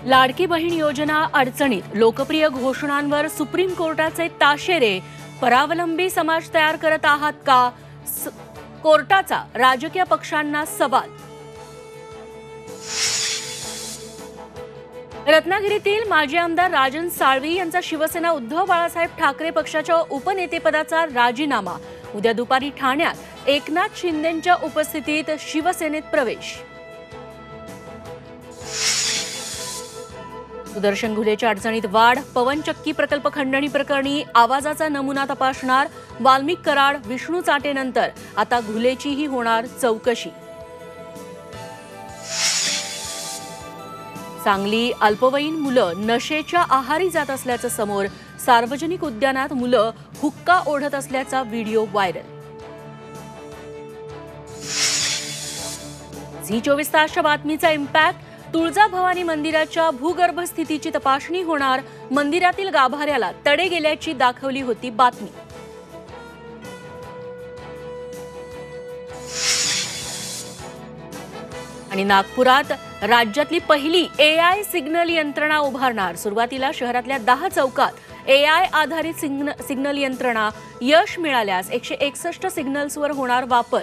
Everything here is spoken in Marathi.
लाडकी बहीण योजना अडचणीत, लोकप्रिय घोषणांवर सुप्रीम कोर्टाचे ताशेरे, परावलंबी समाज तयार करत आहात का? कोर्टाचा राजकीय पक्षांना सवाल. रत्नागिरीतील माजी आमदार राजन साळवी यांचा शिवसेना उद्धव बाळासाहेब ठाकरे पक्षाच्या उपनेतेपदाचा राजीनामा. उद्या दुपारी ठाण्यात एकनाथ शिंदेंच्या उपस्थितीत शिवसेनेत प्रवेश. सुदर्शन घुलेच्या अडचणीत वाढ, पवनचक्की प्रकल्प खंडणी प्रकरणी आवाजाचा नमुना तपासणार. वाल्मिक कराड, विष्णू चाटेनंतर आता घुलेचीही होणार चौकशी. सांगली, अल्पवयीन मुलं नशेच्या आहारी जात असल्याचं समोर. सार्वजनिक उद्यानात मुलं हुक्का ओढत असल्याचा व्हिडिओ व्हायरल. झी24 तासच्या बातमीचा इम्पॅक्ट. तुळजाभवानी मंदिराच्या भूगर्भ स्थितीची तपासणी होणार. मंदिरातील गाभाऱ्याला तडे गेल्याची दाखवली होती बातमी. आणि नागपुरात राज्यातली पहिली AI सिग्नल यंत्रणा उभारणार. सुरुवातीला शहरातल्या 10 चौकात AI आधारित सिग्नल यंत्रणा. यश मिळाल्यास 161 सिग्नल्सवर होणार वापर.